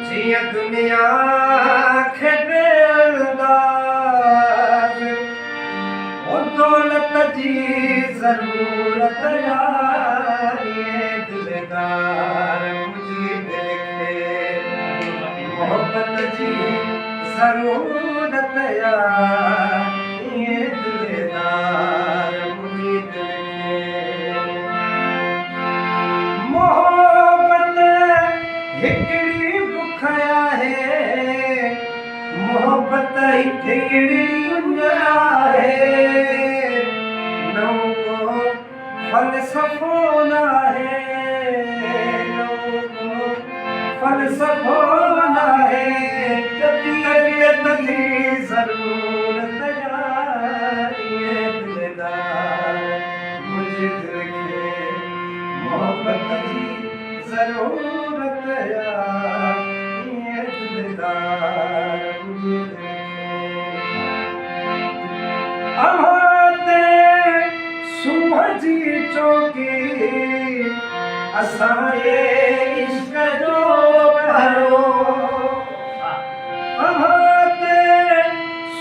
जियां दुनिया खेॾे अरदास ओ दौलत जी ज़रूरत दिलदार मुंहिंजी दिल खे मोहब्बत जी ज़रूरत दिलदार मुंहिंजी दिल खे मोहब्बत हिकिड़ी बुख आहे मोहब्बत हिकिड़ी आहे को फ़लसफ़ो नाहे फ़लसफ़ो नाहे तबीयत जी ज़रूरत दिलदार मुंहिंजे दिल खे मोहब्बत जी ज़रूरत दिलदार मुंहिंजे सुबह जी चौकी असांजे इश्क जो पहरो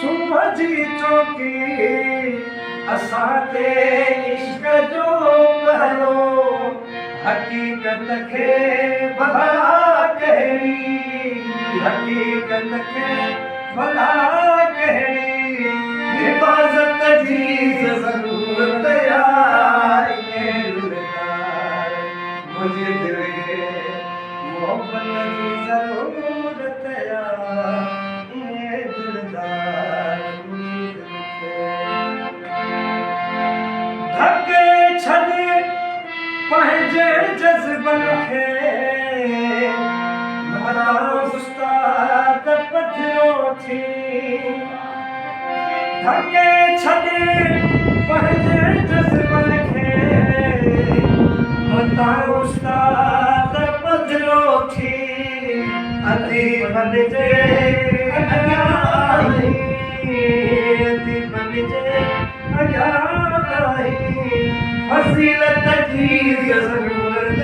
सुबह जी चौकी असांजे इश्क जो पहरो हक़ीक़त खे भला कहिड़ी हक़ीक़त खे भला कहिड़ी हिफ़ाज़त जी ज़रूरत मुंहिंजे दिल खे मोहब्बत जी ज़रूरत दिलदार धके छॾ पंहिंजे जज़्बनि खे भला उस्ताद पधिरो थी धके छॾ पंहिंजे जज़्बनि खे भला उस्ताद पधिरो थी अधी बणिजे अॻियां अधी बणिजे अॻियां फज़ीलत जी ज़रूरत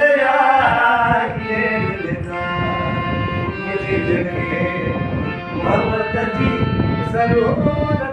मुंहिंजे दिल खे मोहब्बत जी ज़रूरत